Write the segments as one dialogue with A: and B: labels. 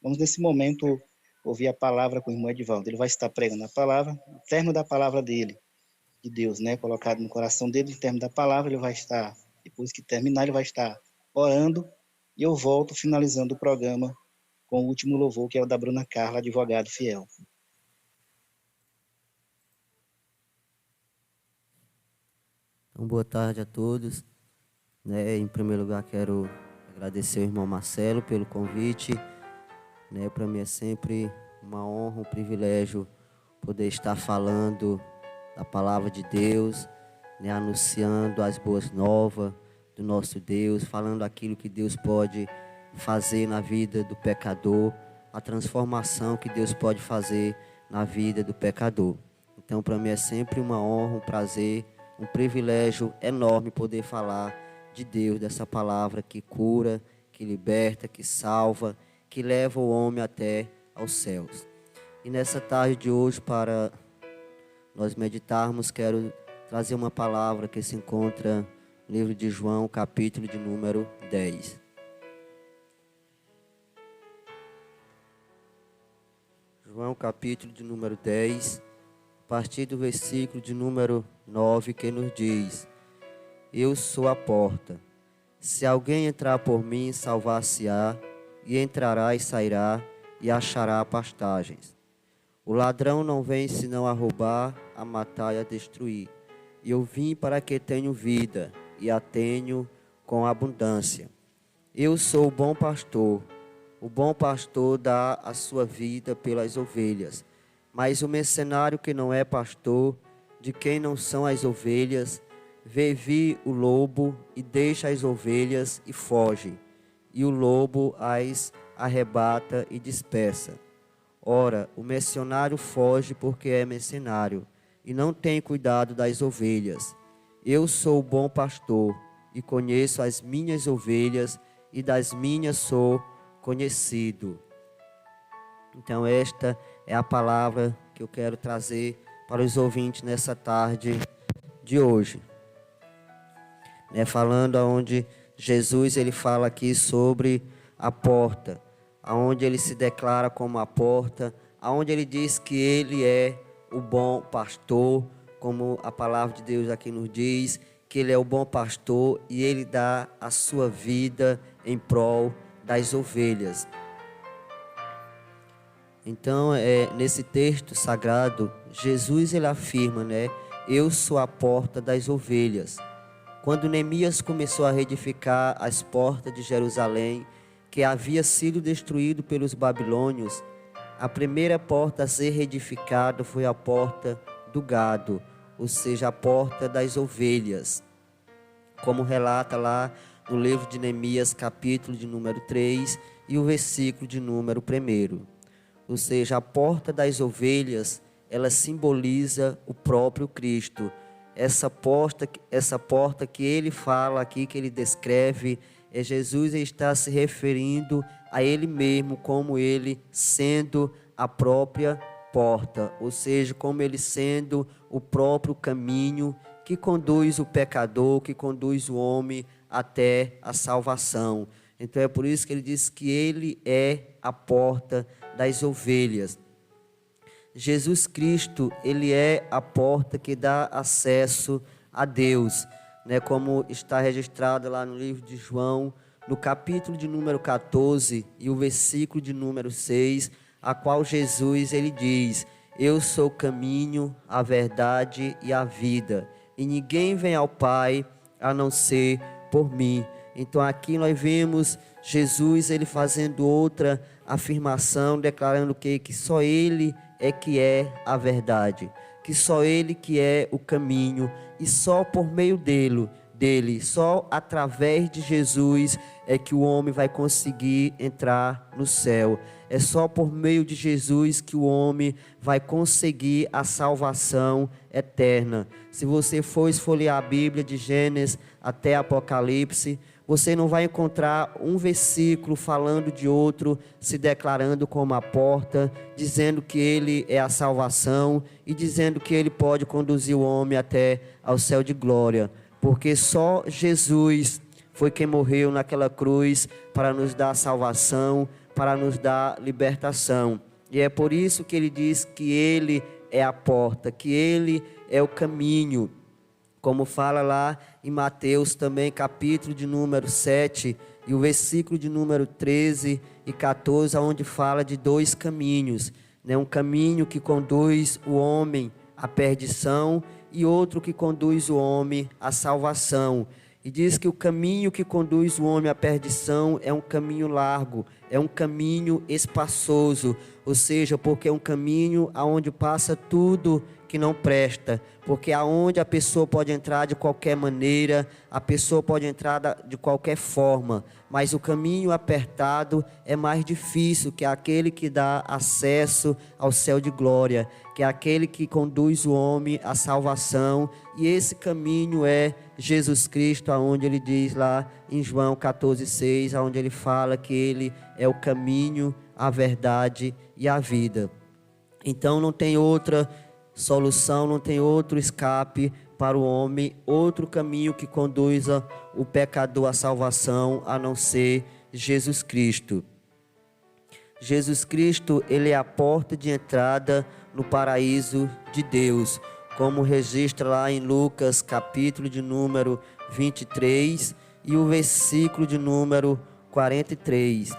A: Vamos, nesse momento, ouvir a palavra com o irmão Edivaldo. Ele vai estar pregando a palavra, o termo da palavra dele, de Deus, né, colocado no coração dele, o termo da palavra, ele vai estar, depois que terminar, ele vai estar orando, e eu volto finalizando o programa com o último louvor, que é o da Bruna Carla, advogado fiel.
B: Então, boa tarde a todos. Em primeiro lugar, quero agradecer ao irmão Marcelo pelo convite. Para mim é sempre uma honra, um privilégio poder estar falando da palavra de Deus, anunciando as boas novas do nosso Deus, falando aquilo que Deus pode fazer na vida do pecador, a transformação que Deus pode fazer na vida do pecador. Então, para mim é sempre uma honra, um prazer, um privilégio enorme poder falar de Deus, dessa palavra que cura, que liberta, que salva, que leva o homem até aos céus. E nessa tarde de hoje, para nós meditarmos, quero trazer uma palavra que se encontra no livro de João, capítulo de número 10. João, capítulo de número 10, a partir do versículo de número 9, que nos diz: Eu sou a porta. Se alguém entrar por mim, salvar-se-á, e entrará e sairá, e achará pastagens. O ladrão não vem senão a roubar, a matar e a destruir. E eu vim para que tenham vida, e a tenho com abundância. Eu sou o bom pastor. O bom pastor dá a sua vida pelas ovelhas. Mas o mercenário que não é pastor, de quem não são as ovelhas, vê vir o lobo e deixa as ovelhas e foge. E o lobo as arrebata e dispersa. Ora, o mercenário foge porque é mercenário e não tem cuidado das ovelhas. Eu sou o bom pastor e conheço as minhas ovelhas e das minhas sou conhecido. Então esta é a palavra que eu quero trazer para os ouvintes nessa tarde de hoje. Falando aonde Jesus ele fala aqui sobre a porta, aonde ele se declara como a porta, aonde ele diz que ele é o bom pastor, como a palavra de Deus aqui nos diz, que ele é o bom pastor e ele dá a sua vida em prol das ovelhas. Então, nesse texto sagrado, Jesus ele afirma, eu sou a porta das ovelhas. Quando Neemias começou a reedificar as portas de Jerusalém, que havia sido destruído pelos babilônios, a primeira porta a ser reedificada foi a porta do gado, ou seja, a porta das ovelhas. Como relata lá no livro de Neemias, capítulo de número 3 e o versículo de número 1. Ou seja, a porta das ovelhas, ela simboliza o próprio Cristo. Essa porta que ele fala aqui, que ele descreve, Jesus está se referindo a ele mesmo como ele sendo a própria porta, ou seja, como ele sendo o próprio caminho que conduz o pecador, que conduz o homem até a salvação. Então é por isso que ele diz que ele é a porta das ovelhas. Jesus Cristo, ele é a porta que dá acesso a Deus, como está registrado lá no livro de João, no capítulo de número 14 e o versículo de número 6, a qual Jesus ele diz: eu sou o caminho, a verdade e a vida, e ninguém vem ao Pai a não ser por mim. Então aqui nós vemos Jesus ele fazendo outra afirmação, declarando que só ele é que é a verdade, que só ele que é o caminho, e só por meio dele, só através de Jesus é que o homem vai conseguir entrar no céu. É só por meio de Jesus que o homem vai conseguir a salvação eterna. Se você for esfolhear a Bíblia de Gênesis até Apocalipse, você não vai encontrar um versículo falando de outro, se declarando como a porta, dizendo que ele é a salvação e dizendo que ele pode conduzir o homem até ao céu de glória. Porque só Jesus foi quem morreu naquela cruz para nos dar salvação, para nos dar libertação. E é por isso que ele diz que ele é a porta, que ele é o caminho. Como fala lá em Mateus também, capítulo de número 7, e o versículo de número 13 e 14, onde fala de dois caminhos, né? Um caminho que conduz o homem à perdição e outro que conduz o homem à salvação. E diz que o caminho que conduz o homem à perdição é um caminho largo, é um caminho espaçoso, ou seja, porque é um caminho aonde passa tudo que não presta, porque aonde a pessoa pode entrar de qualquer maneira, a pessoa pode entrar de qualquer forma, mas o caminho apertado é mais difícil, que é aquele que dá acesso ao céu de glória, que é aquele que conduz o homem à salvação, e esse caminho é Jesus Cristo, aonde ele diz lá em João 14,6, aonde ele fala que ele é o caminho, a verdade e a vida. Então não tem outra solução, não tem outro escape para o homem, outro caminho que conduza o pecador à salvação, a não ser Jesus Cristo. Jesus Cristo, ele é a porta de entrada no paraíso de Deus, como registra lá em Lucas, capítulo de número 23 e o versículo de número 43.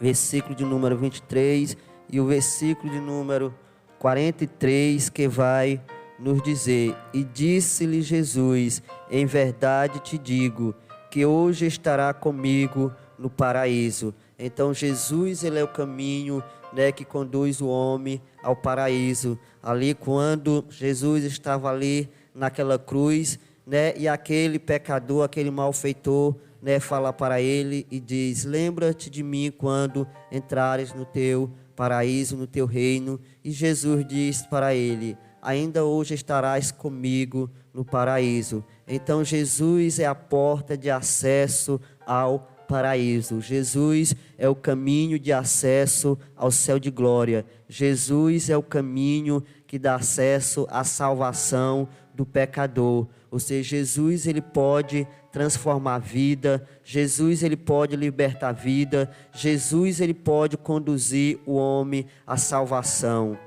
B: Versículo de número 23 e o versículo de número 43, que vai nos dizer: e disse-lhe Jesus, em verdade te digo, que hoje estará comigo no paraíso. Então Jesus, ele é o caminho, né, que conduz o homem ao paraíso. Ali quando Jesus estava ali naquela cruz, né, e aquele pecador, aquele malfeitor, né, fala para ele e diz: lembra-te de mim quando entrares no teu paraíso, no teu reino. E Jesus diz para ele: ainda hoje estarás comigo no paraíso. Então Jesus é a porta de acesso ao paraíso. Jesus é o caminho de acesso ao céu de glória. Jesus é o caminho que dá acesso à salvação do pecador. Ou seja, Jesus, ele pode transformar a vida, Jesus, ele pode libertar a vida, Jesus, ele pode conduzir o homem à salvação.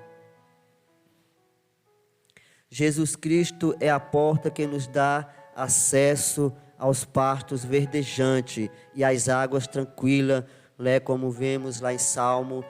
B: Jesus Cristo é a porta que nos dá acesso aos pastos verdejantes e às águas tranquilas, né, como vemos lá em Salmo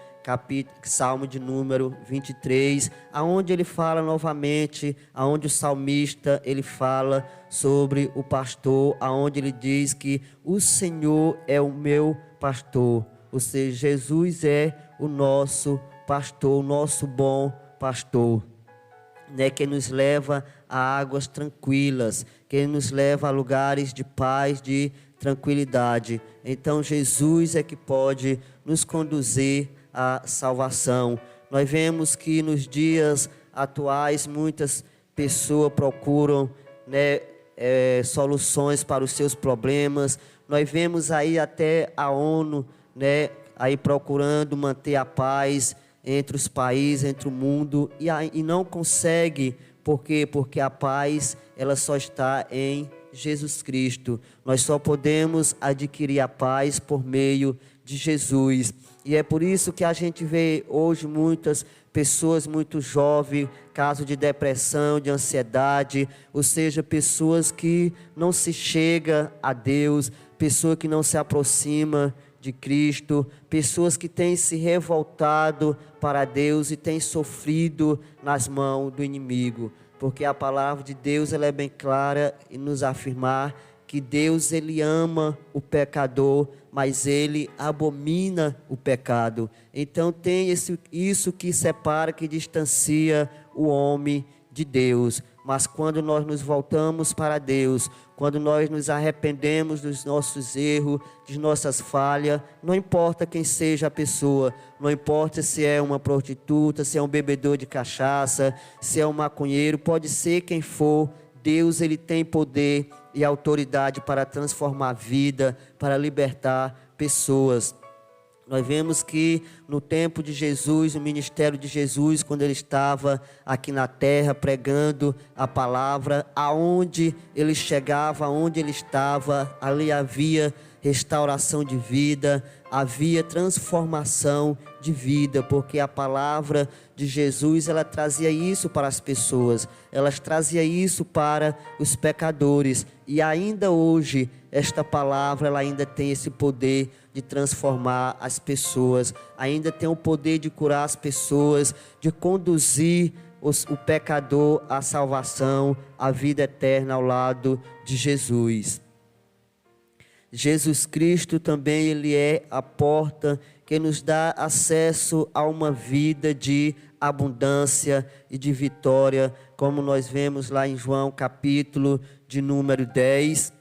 B: de número 23, aonde ele fala novamente, aonde o salmista ele fala sobre o pastor, aonde ele diz que o Senhor é o meu pastor, ou seja, Jesus é o nosso pastor, o nosso bom pastor, né, que nos leva a águas tranquilas, que nos leva a lugares de paz, de tranquilidade. Então Jesus é que pode nos conduzir à salvação. Nós vemos que nos dias atuais muitas pessoas procuram, né, soluções para os seus problemas. Nós vemos aí até a ONU, né, aí procurando manter a paz entre os países, entre o mundo, e não consegue. Por quê? Porque a paz, ela só está em Jesus Cristo. Nós só podemos adquirir a paz por meio de Jesus. E é por isso que a gente vê hoje muitas pessoas muito jovens, casos de depressão, de ansiedade, ou seja, pessoas que não se chegam a Deus, pessoas que não se aproximam de Cristo, pessoas que têm se revoltado para Deus e têm sofrido nas mãos do inimigo, porque a palavra de Deus, ela é bem clara em nos afirmar que Deus, ele ama o pecador, mas ele abomina o pecado. Então tem isso que separa, que distancia o homem de Deus. Mas quando nós nos voltamos para Deus, quando nós nos arrependemos dos nossos erros, de nossas falhas, não importa quem seja a pessoa, não importa se é uma prostituta, se é um bebedor de cachaça, se é um maconheiro, pode ser quem for, Deus, ele tem poder e autoridade para transformar a vida, para libertar pessoas. Nós vemos que no tempo de Jesus, no ministério de Jesus, quando ele estava aqui na terra pregando a palavra, aonde ele chegava, aonde ele estava, ali havia restauração de vida, havia transformação de vida, porque a palavra de Jesus, ela trazia isso para as pessoas, ela trazia isso para os pecadores, e ainda hoje, esta palavra, ela ainda tem esse poder de transformar as pessoas, ainda tem o poder de curar as pessoas, de conduzir o pecador à salvação, à vida eterna ao lado de Jesus. Jesus Cristo também, Ele é a porta que nos dá acesso a uma vida de abundância e de vitória, como nós vemos lá em João capítulo de número 10.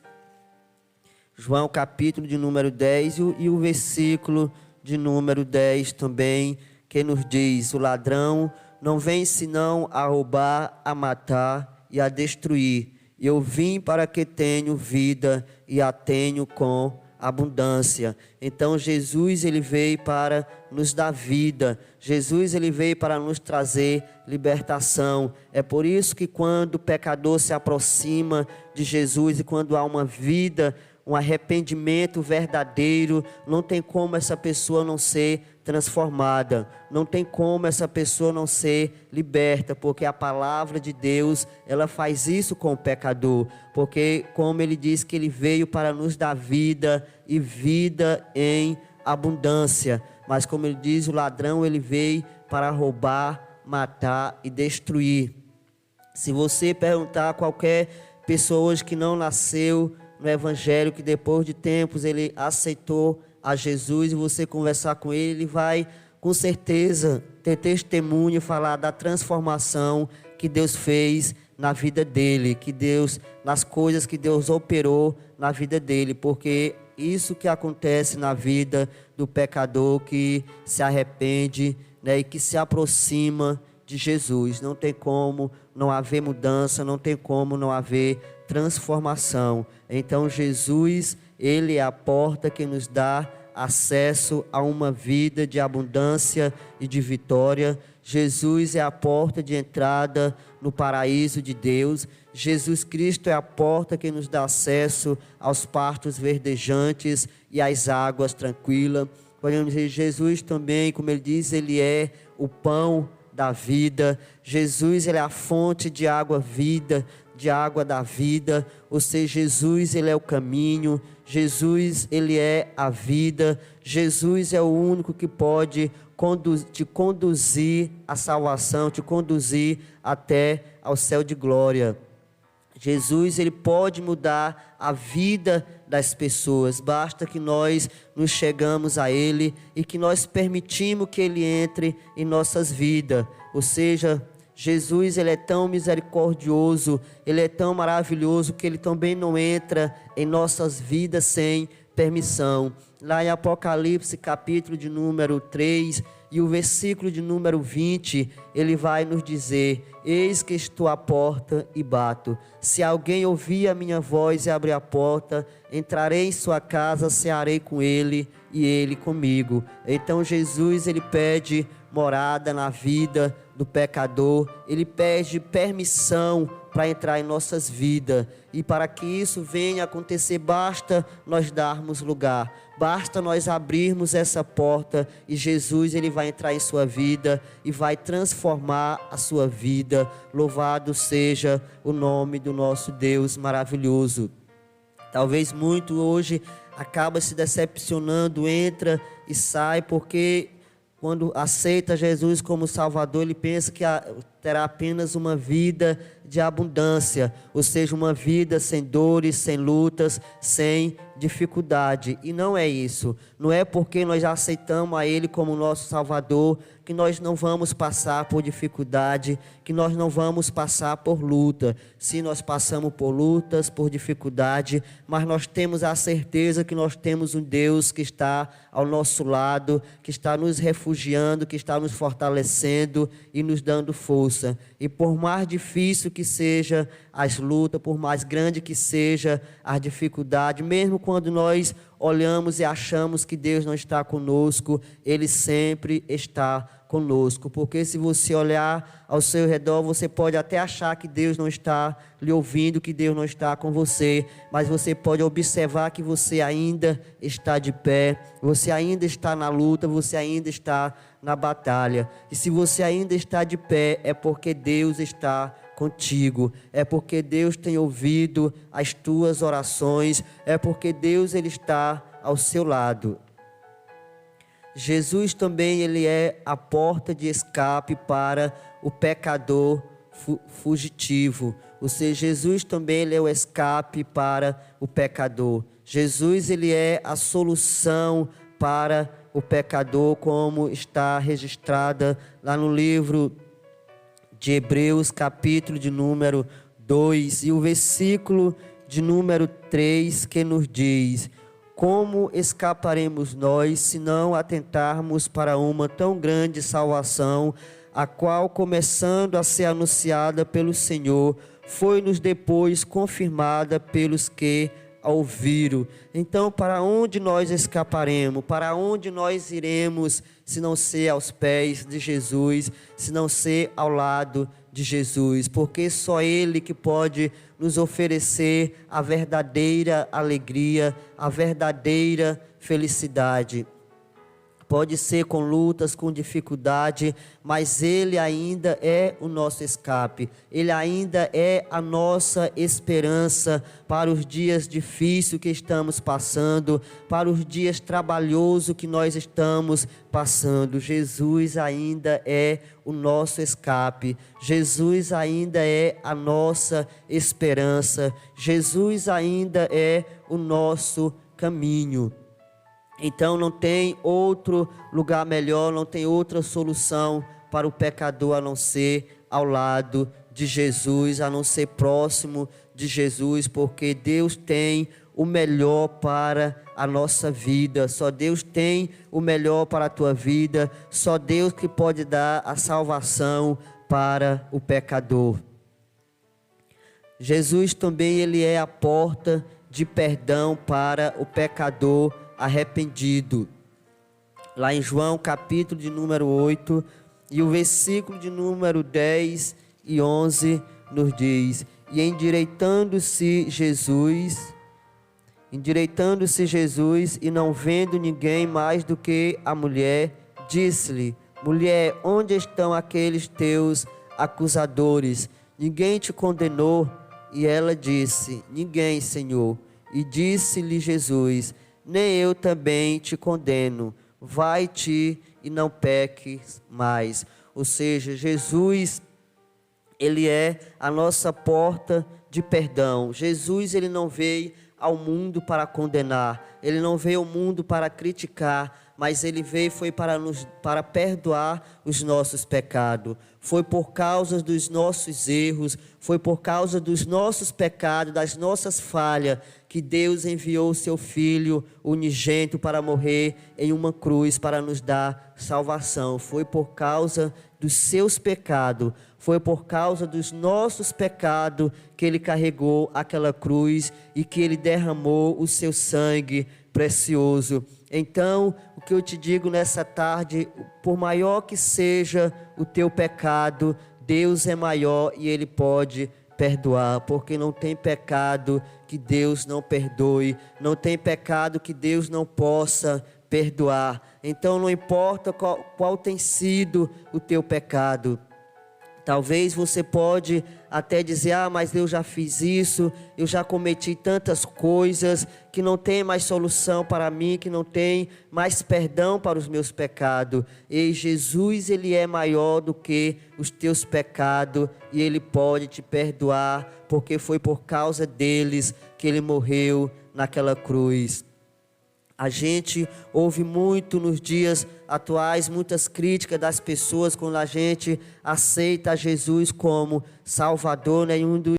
B: João capítulo de número 10 e o versículo de número 10 também, que nos diz: o ladrão não vem senão a roubar, a matar e a destruir. Eu vim para que tenham vida e a tenham com abundância. Então Jesus, ele veio para nos dar vida. Jesus, ele veio para nos trazer libertação. É por isso que quando o pecador se aproxima de Jesus e quando há uma vida, um arrependimento verdadeiro, não tem como essa pessoa não ser transformada, não tem como essa pessoa não ser liberta, porque a palavra de Deus, ela faz isso com o pecador, porque como ele diz que ele veio para nos dar vida e vida em abundância, mas como ele diz, o ladrão, ele veio para roubar, matar e destruir. Se você perguntar a qualquer pessoa hoje que não nasceu no evangelho, que depois de tempos ele aceitou a Jesus, e você conversar com ele, ele vai com certeza ter testemunho, falar da transformação que Deus fez na vida dele, nas coisas que Deus operou na vida dele, porque isso que acontece na vida do pecador que se arrepende, né, e que se aproxima de Jesus. Não tem como não haver mudança, não tem como não haver transformação. Então Jesus, ele é a porta que nos dá acesso a uma vida de abundância e de vitória. Jesus é a porta de entrada no paraíso de Deus. Jesus Cristo é a porta que nos dá acesso aos pastos verdejantes e às águas tranquilas. Podemos dizer, Jesus também, como ele diz, ele é o pão da vida. Jesus, ele é a fonte de água da vida, ou seja, Jesus, ele é o caminho, Jesus, ele é a vida, Jesus é o único que pode te conduzir à salvação, te conduzir até ao céu de glória. Jesus, ele pode mudar a vida das pessoas, basta que nós nos chegamos a ele e que nós permitimos que ele entre em nossas vidas, ou seja, Jesus, ele é tão misericordioso, ele é tão maravilhoso que ele também não entra em nossas vidas sem permissão. Lá em Apocalipse, capítulo de número 3 e o versículo de número 20, ele vai nos dizer: eis que estou à porta e bato. Se alguém ouvir a minha voz e abrir a porta, entrarei em sua casa, cearei com ele e ele comigo. Então Jesus, ele pede morada na vida do pecador, ele pede permissão para entrar em nossas vidas, e para que isso venha acontecer, basta nós darmos lugar, basta nós abrirmos essa porta, e Jesus, ele vai entrar em sua vida e vai transformar a sua vida. Louvado seja o nome do nosso Deus maravilhoso. Talvez muito hoje acaba se decepcionando, entra e sai, porque quando aceita Jesus como Salvador, ele pensa que terá apenas uma vida de abundância, ou seja, uma vida sem dores, sem lutas, sem dificuldade. E não é isso. Não é porque nós já aceitamos a Ele como nosso Salvador que nós não vamos passar por dificuldade, que nós não vamos passar por luta. Sim, nós passamos por lutas, por dificuldade, mas nós temos a certeza que nós temos um Deus que está ao nosso lado, que está nos refugiando, que está nos fortalecendo e nos dando força. E por mais difícil que seja as lutas, por mais grande que seja a dificuldade, mesmo quando nós olhamos e achamos que Deus não está conosco, Ele sempre está conosco, porque se você olhar ao seu redor, você pode até achar que Deus não está lhe ouvindo, que Deus não está com você, mas você pode observar que você ainda está de pé, você ainda está na luta, você ainda está na batalha, e se você ainda está de pé, é porque Deus está contigo, é porque Deus tem ouvido as tuas orações, é porque Deus ele está ao seu lado. Jesus também ele é a porta de escape para o pecador fugitivo. Ou seja, Jesus também ele é o escape para o pecador. Jesus ele é a solução para o pecador, como está registrada lá no livro de Hebreus, capítulo de número 2, e o versículo de número 3, que nos diz: como escaparemos nós, se não atentarmos para uma tão grande salvação, a qual, começando a ser anunciada pelo Senhor, foi-nos depois confirmada pelos que a ouviram. Então, para onde nós escaparemos? Para onde nós iremos, se não ser aos pés de Jesus, se não ser ao lado de Jesus? Porque só Ele que pode nos oferecer a verdadeira alegria, a verdadeira felicidade. Pode ser com lutas, com dificuldade, mas Ele ainda é o nosso escape. Ele ainda é a nossa esperança para os dias difíceis que estamos passando, para os dias trabalhosos que nós estamos passando. Jesus ainda é o nosso escape. Jesus ainda é a nossa esperança. Jesus ainda é o nosso caminho. Então não tem outro lugar melhor, não tem outra solução para o pecador a não ser ao lado de Jesus, a não ser próximo de Jesus, porque Deus tem o melhor para a nossa vida. Só Deus tem o melhor para a tua vida, só Deus que pode dar a salvação para o pecador. Jesus também ele é a porta de perdão para o pecador arrependido. Lá em João capítulo de número 8 e o versículo de número 10 e 11 nos diz: e endireitando-se Jesus e não vendo ninguém mais do que a mulher, disse-lhe: mulher, onde estão aqueles teus acusadores? Ninguém te condenou? E ela disse: ninguém, Senhor. E disse-lhe Jesus: nem eu também te condeno, vai-te e não peques mais. Ou seja, Jesus, ele é a nossa porta de perdão. Jesus, ele não veio ao mundo para condenar, ele não veio ao mundo para criticar, mas ele veio foi para perdoar os nossos pecados. Foi por causa dos nossos erros, foi por causa dos nossos pecados, das nossas falhas, que Deus enviou o seu Filho unigênito para morrer em uma cruz para nos dar salvação. Foi por causa dos seus pecados, foi por causa dos nossos pecados que Ele carregou aquela cruz e que Ele derramou o seu sangue precioso. Então, o que eu te digo nessa tarde, por maior que seja o teu pecado, Deus é maior e Ele pode perdoar, porque não tem pecado que Deus não perdoe, não tem pecado que Deus não possa perdoar. Então não importa qual tem sido o teu pecado. Talvez você pode até dizer: mas eu já fiz isso, eu já cometi tantas coisas, que não tem mais solução para mim, que não tem mais perdão para os meus pecados. E Jesus, Ele é maior do que os teus pecados, e Ele pode te perdoar, porque foi por causa deles que Ele morreu naquela cruz. A gente ouve muito nos dias atuais, muitas críticas das pessoas quando a gente aceita Jesus como Salvador, né? E um dos